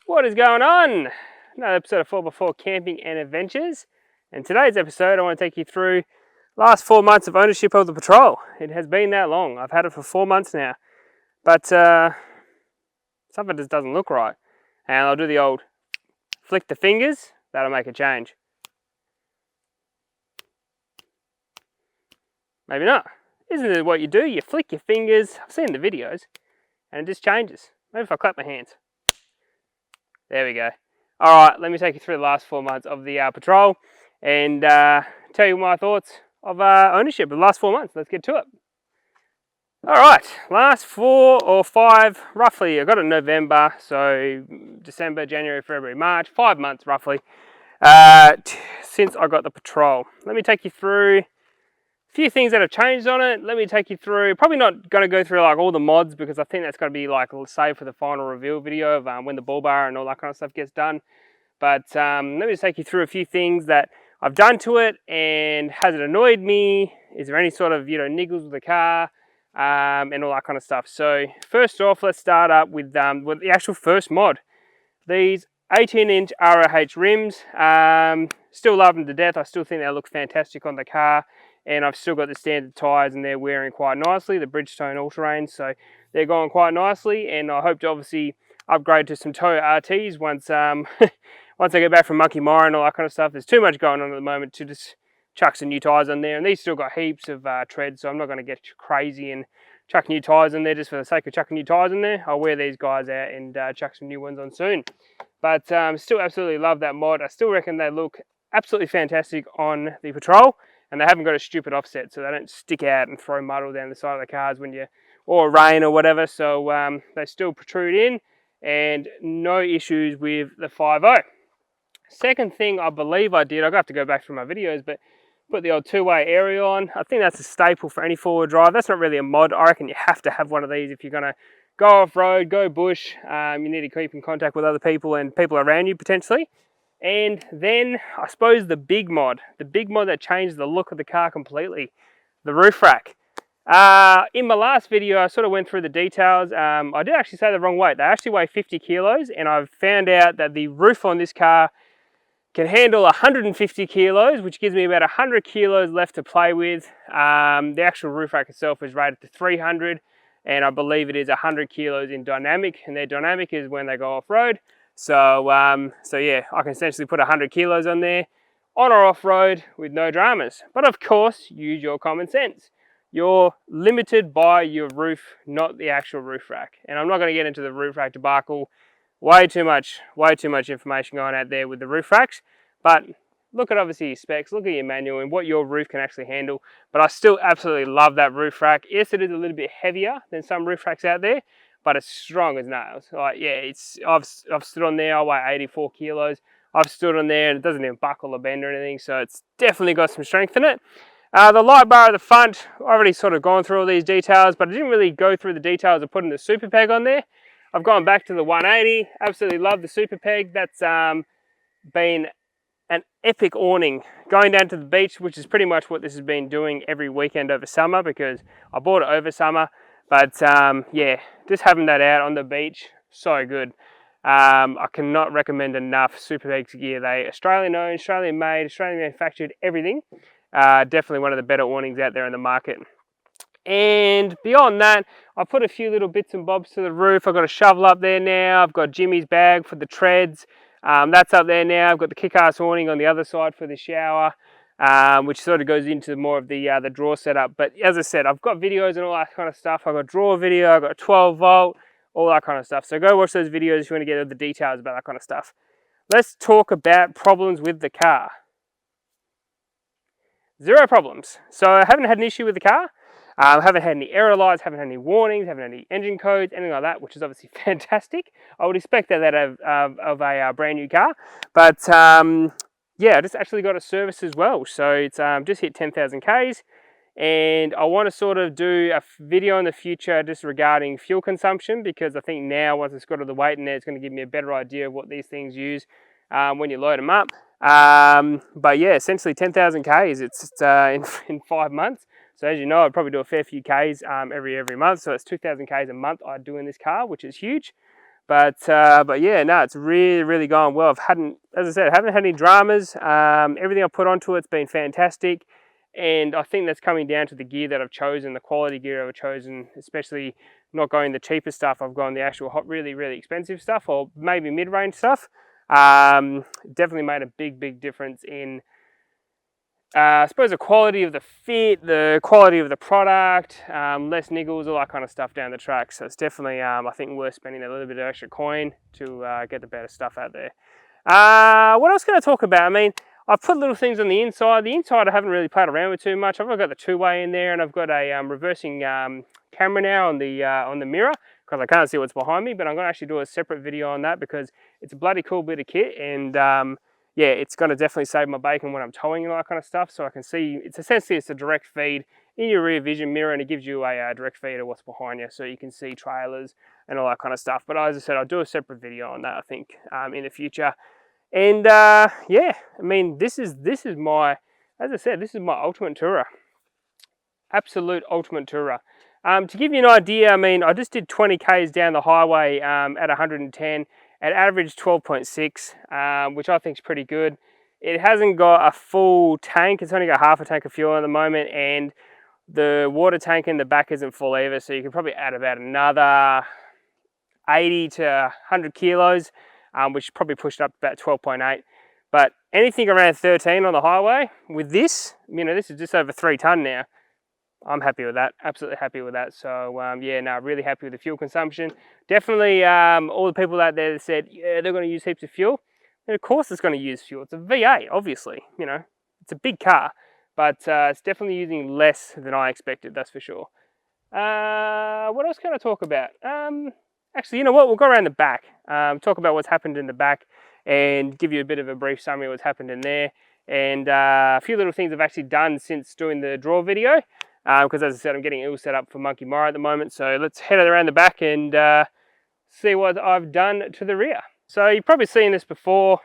What is going on? Another episode of 4x4 Camping and Adventures. And today's episode, I want to take you through last 4 months of ownership of the Patrol. It has been that long. I've had it for 4 months now. But something just doesn't look right. And I'll do the old flick the fingers. That'll make a change. Maybe not. Isn't it what you do? You flick your fingers. I've seen the videos. And it just changes. Maybe if I clap my hands. There we go. Alright, let me take you through the last 4 months of the Patrol and tell you my thoughts of ownership of the last 4 months. Let's get to it. Alright, last 4 or 5, roughly, I got it in November, so December, January, February, March, 5 months roughly, since I got the Patrol. Let me take you through few things that have changed on it. Let me take you through, probably not going to go through like all the mods because I think that's going to be like saved for the final reveal video of when the bull bar and all that kind of stuff gets done. But let me just take you through a few things that I've done to it and has it annoyed me? Is there any sort of, niggles with the car and all that kind of stuff. So first off, let's start up with the actual first mod. These 18-inch ROH rims, still love them to death. I still think they look fantastic on the car. And I've still got the standard tyres and they're wearing quite nicely, the Bridgestone all-terrain, so they're going quite nicely. And I hope to obviously upgrade to some Toyo RTs once once I get back from Monkey Mire and all that kind of stuff. There's too much going on at the moment to just chuck some new tyres on there. And these still got heaps of tread, so I'm not going to get crazy and chuck new tyres in there just for the sake of chucking new tyres in there. I'll wear these guys out and chuck some new ones on soon. But still absolutely love that mod. I still reckon they look absolutely fantastic on the Patrol. And they haven't got a stupid offset, so they don't stick out and throw mud all down the side of the cars when or rain or whatever. So they still protrude in, and no issues with the 5.0. Second thing I believe I did, I'll have to go back through my videos, but put the old two-way aerial on. I think that's a staple for any four-wheel drive. That's not really a mod. I reckon you have to have one of these if you're going to go off-road, go bush. You need to keep in contact with other people and people around you potentially. And then I suppose the big mod that changed the look of the car completely, the roof rack. In my last video, I sort of went through the details. I did actually say the wrong weight. They actually weigh 50 kilos, and I've found out that the roof on this car can handle 150 kilos, which gives me about 100 kilos left to play with. The actual roof rack itself is rated to 300, and I believe it is 100 kilos in dynamic, and their dynamic is when they go off-road. So yeah, I can essentially put 100 kilos on there on or off-road with no dramas. But of course, use your common sense. You're limited by your roof, not the actual roof rack. And I'm not going to get into the roof rack debacle. Way too much information going out there with the roof racks. But look at obviously your specs, look at your manual and what your roof can actually handle. But I still absolutely love that roof rack. Yes, it is a little bit heavier than some roof racks out there, but it's strong as nails. Like, yeah, I've stood on there, I weigh 84 kilos. I've stood on there and it doesn't even buckle or bend or anything, so it's definitely got some strength in it. The light bar at the front, I've already sort of gone through all these details, but I didn't really go through the details of putting the super peg on there. I've gone back to the 180, absolutely love the super peg. That's been an epic awning. Going down to the beach, which is pretty much what this has been doing every weekend over summer because I bought it over summer. But yeah, just having that out on the beach, so good. I cannot recommend enough Super Pegs gear. They Australian owned, Australian made, Australian manufactured, everything. Definitely one of the better awnings out there in the market. And beyond that, I put a few little bits and bobs to the roof. I've got a shovel up there now. I've got Jimmy's bag for the treads. That's up there now. I've got the kick-ass awning on the other side for the shower, which sort of goes into more of the drawer setup. But as I said, I've got videos and all that kind of stuff. I've got drawer video, I've got a 12 volt, all that kind of stuff. So go watch those videos if you want to get all the details about that kind of stuff. Let's talk about problems with the car. Zero problems. So I haven't had an issue with the car. Haven't had any error lights, haven't had any warnings, haven't had any engine codes, anything like that, which is obviously fantastic. I would expect that of a brand new car. But yeah, I just actually got a service as well. So it's just hit 10,000 Ks. And I want to sort of do a video in the future just regarding fuel consumption, because I think now once it's got all the weight in there, it's going to give me a better idea of what these things use when you load them up. But yeah, essentially 10,000 Ks, it's in 5 months. So as you know, I'd probably do a fair few Ks every month. So it's 2,000 Ks a month I do in this car, which is huge. But yeah, no, it's really gone well. As I said, I haven't had any dramas. Everything I put onto it's been fantastic, and I think that's coming down to the gear that I've chosen, the quality gear I've chosen, especially not going the cheaper stuff. I've gone the actual really expensive stuff, or maybe mid-range stuff. Definitely made a big difference in I suppose the quality of the fit, the quality of the product, less niggles, all that kind of stuff down the track. So it's definitely, I think, worth spending a little bit of extra coin to get the better stuff out there. What else can I talk about? I mean, I've put little things on the inside. The inside I haven't really played around with too much. I've got the two-way in there, and I've got a reversing camera now on the mirror because I can't see what's behind me. But I'm going to actually do a separate video on that because it's a bloody cool bit of kit, and yeah, it's going to definitely save my bacon when I'm towing and all that kind of stuff. So I can see, it's a direct feed in your rear vision mirror, and it gives you a direct feed of what's behind you, so you can see trailers and all that kind of stuff. But as I said, I'll do a separate video on that, I think, in the future. And yeah, I mean, this is my, as I said, this is my ultimate tourer, absolute ultimate tourer. To give you an idea, I mean, I just did 20 k's down the highway at 110. It averaged 12.6, which I think is pretty good. It hasn't got a full tank. It's only got half a tank of fuel at the moment, and the water tank in the back isn't full either, so you can probably add about another 80 to 100 kilos, which probably pushed up to about 12.8. But anything around 13 on the highway with this, you know, this is just over 3 tonne now. I'm happy with that, absolutely happy with that. So yeah, no, really happy with the fuel consumption. Definitely all the people out there that said, yeah, they're going to use heaps of fuel. And of course it's going to use fuel. It's a V8, obviously, you know, it's a big car, but it's definitely using less than I expected, that's for sure. What else can I talk about? Actually, you know what, we'll go around the back, talk about what's happened in the back and give you a bit of a brief summary of what's happened in there. And a few little things I've actually done since doing the draw video. Because as I said, I'm getting it all set up for Monkey Mara at the moment. So let's head around the back and see what I've done to the rear. So you've probably seen this before.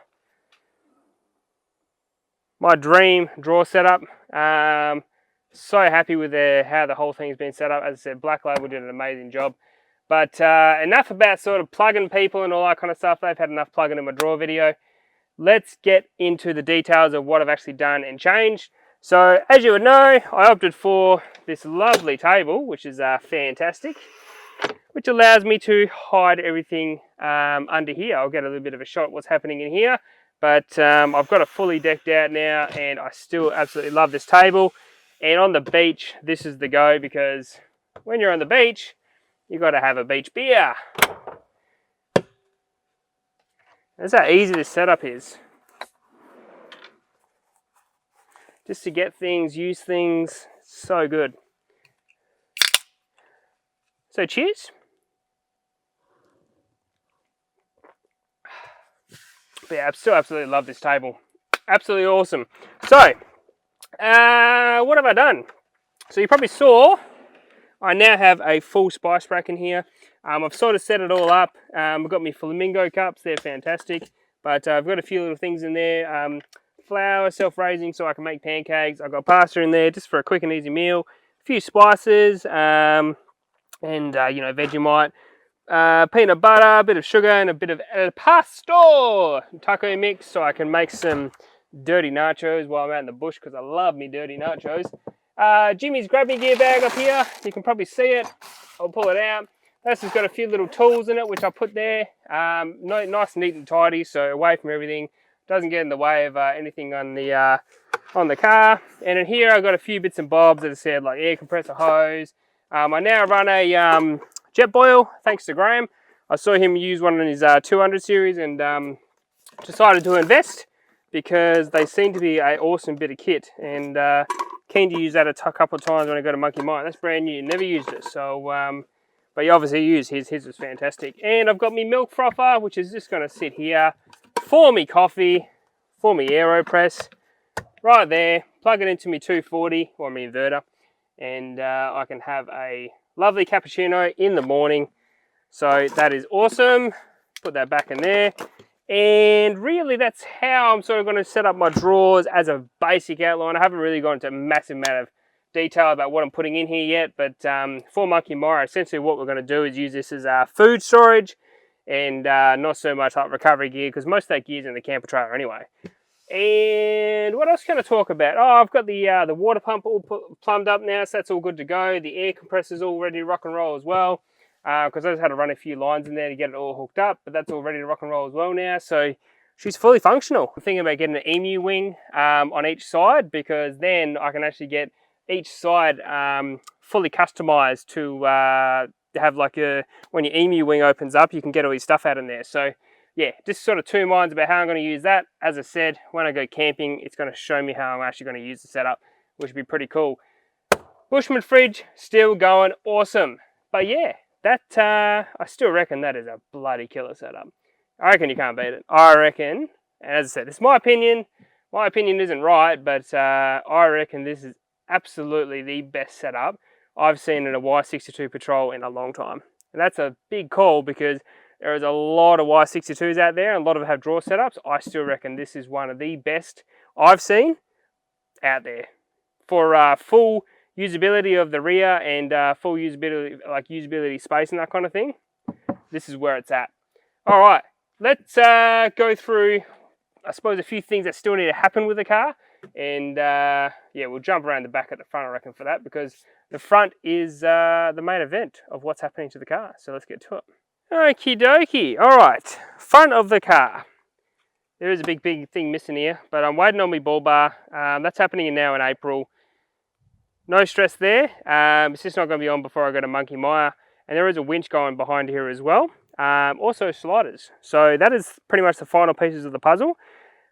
My dream draw setup. So happy with how the whole thing's been set up. As I said, Black Label did an amazing job. But enough about sort of plugging people and all that kind of stuff. They've had enough plugging in my draw video. Let's get into the details of what I've actually done and changed. So as you would know, I opted for this lovely table, which is fantastic, which allows me to hide everything under here. I'll get a little bit of a shot of what's happening in here, but I've got it fully decked out now, and I still absolutely love this table. And on the beach, this is the go, because when you're on the beach, you've got to have a beach beer. That's how easy this setup is. Just to get things, use things, so good. So cheers. But yeah, I still absolutely love this table. Absolutely awesome. So, what have I done? So you probably saw, I now have a full spice rack in here. I've sort of set it all up. I've got my flamingo cups, they're fantastic. But I've got a few little things in there. Flour, self-raising, so I can make pancakes. I've got pasta in there just for a quick and easy meal. A few spices, and you know, Vegemite, peanut butter, a bit of sugar, and a bit of El Pastor taco mix, so I can make some dirty nachos while I'm out in the bush, because I love me dirty nachos. Jimmy's grab me gear bag up here. You can probably see it. I'll pull it out. This has got a few little tools in it, which I put there. Nice, neat and tidy, so away from everything. Doesn't get in the way of anything on the car. And in here I've got a few bits and bobs, as I said, like air compressor hose. I now run a jet boil, thanks to Graham. I saw him use one in his 200 series and decided to invest, because they seem to be an awesome bit of kit, and keen to use that a couple of times when I go to Monkey Mine. That's brand new, never used it. So, but you obviously use his was fantastic. And I've got my milk frother, which is just going to sit here for me coffee, for me AeroPress, right there. Plug it into my 240 or my inverter, and I can have a lovely cappuccino in the morning. So that is awesome. Put that back in there. And really that's how I'm sort of going to set up my drawers as a basic outline. I haven't really gone into a massive amount of detail about what I'm putting in here yet, but for Monkey Mara, essentially what we're going to do is use this as food storage. and not so much like recovery gear, because most of that gear's in the camper trailer anyway. And what else can I talk about? Oh, I've got the water pump all plumbed up now, so that's all good to go. The air compressor's all ready to rock and roll as well, because I just had to run a few lines in there to get it all hooked up, but that's all ready to rock and roll as well now, so she's fully functional. I'm thinking about getting an emu wing on each side, because then I can actually get each side fully customized to have like when your emu wing opens up, you can get all your stuff out in there. So yeah, just sort of two minds about how I'm going to use that. As I said, when I go camping, it's going to show me how I'm actually going to use the setup, which would be pretty cool. Bushman fridge, still going awesome. But yeah, that I still reckon that is a bloody killer setup. I reckon you can't beat it. I reckon, and as I said, it's my opinion. My opinion isn't right, but I reckon this is absolutely the best setup I've seen in a Y62 Patrol in a long time. And that's a big call, because there is a lot of Y62s out there, and a lot of them have draw setups. I still reckon this is one of the best I've seen out there for full usability of the rear and full usability, like usability space and that kind of thing. This is where it's at. All right, let's go through, I suppose, a few things that still need to happen with the car, and yeah, we'll jump around the back at the front, I reckon, for that, because the front is the main event of what's happening to the car. So let's get to it. Okie dokie. All right, front of the car. There is a big thing missing here, but I'm waiting on my bull bar. That's happening now in April. No stress there. It's just not going to be on before I go to Monkey Mire. And there is a winch going behind here as well. Also sliders. So that is pretty much the final pieces of the puzzle.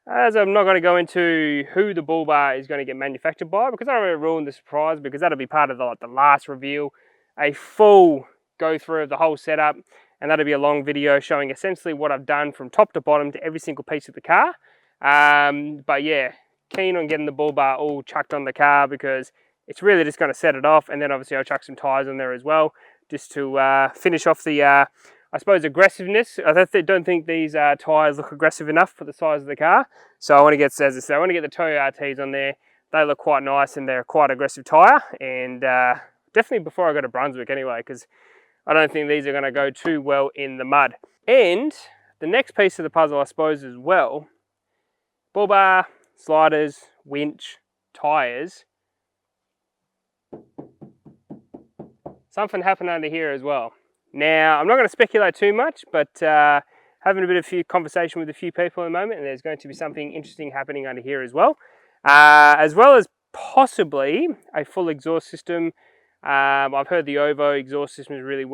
As I'm not going to go into who the bull bar is going to get manufactured by, because I don't want to ruin the surprise, because that'll be part of the last reveal. A full go through of the whole setup, and that'll be a long video showing essentially what I've done from top to bottom to every single piece of the car. But yeah, keen on getting the bull bar all chucked on the car, because it's really just going to set it off, and then obviously I'll chuck some tyres on there as well, just to finish off the, I suppose, aggressiveness. I don't think these tyres look aggressive enough for the size of the car, so I want to get, as I said, I want to get the Toyo RTs on there. They look quite nice, and they're quite aggressive tyre, and definitely before I go to Brunswick anyway, because I don't think these are going to go too well in the mud. And the next piece of the puzzle, I suppose, as well, bull bar, sliders, winch, tyres. Something happened under here as well. Now, I'm not going to speculate too much, but having a bit of conversation with a few people at the moment, and there's going to be something interesting happening under here as well as possibly a full exhaust system. I've heard the OVO exhaust system is really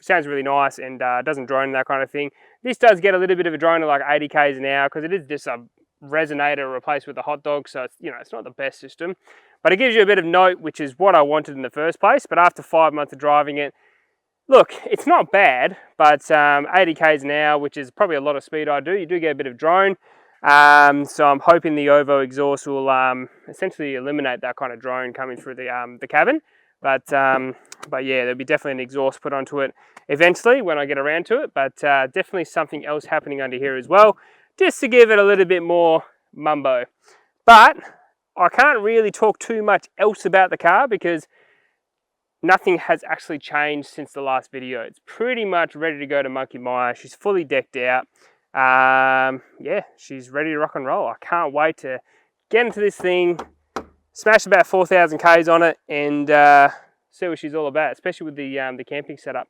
sounds really nice, and doesn't drone and that kind of thing. This does get a little bit of a drone at like 80 k's an hour, because it is just a resonator replaced with a hot dog, so it's, it's not the best system, but it gives you a bit of note, which is what I wanted in the first place. But after 5 months of driving it, look, it's not bad, but 80 k's an hour, which is probably a lot of speed you do get a bit of drone. So I'm hoping the OVO exhaust will essentially eliminate that kind of drone coming through the cabin. But yeah, there'll be definitely an exhaust put onto it eventually when I get around to it. But definitely something else happening under here as well, just to give it a little bit more mumbo. But I can't really talk too much else about the car, because nothing has actually changed since the last video. It's pretty much ready to go to Monkey Mire. She's fully decked out. Yeah, she's ready to rock and roll. I can't wait to get into this thing, smash about 4,000 k's on it, and see what she's all about, especially with the camping setup.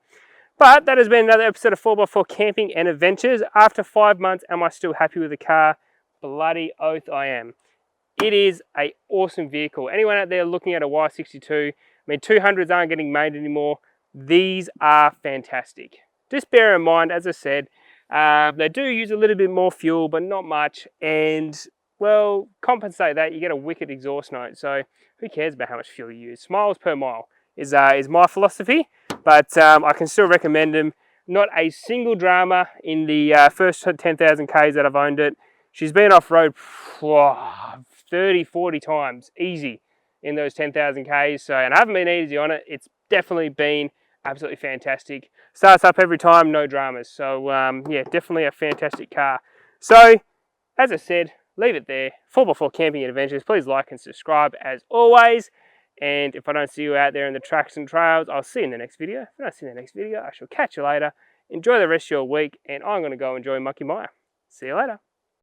But that has been another episode of 4x4 Camping and Adventures. After 5 months, am I still happy with the car? Bloody oath I am. It is an awesome vehicle. Anyone out there looking at a Y62, I mean, 200s aren't getting made anymore. These are fantastic. Just bear in mind, as I said, they do use a little bit more fuel, but not much. And, well, compensate that, you get a wicked exhaust note. So who cares about how much fuel you use? Miles per mile is my philosophy. But I can still recommend them. Not a single drama in the first 10,000 Ks that I've owned it. She's been off-road 30, 40 times, easy, in those 10,000 Ks. So, and I haven't been easy on it. It's definitely been absolutely fantastic. Starts up every time, no dramas. So, yeah, definitely a fantastic car. So, as I said, leave it there. 4x4 Camping and Adventures. Please like and subscribe as always. And if I don't see you out there in the tracks and trails, I'll see you in the next video. If I don't see you in the next video, I shall catch you later. Enjoy the rest of your week, and I'm going to go enjoy Mucky Maya. See you later.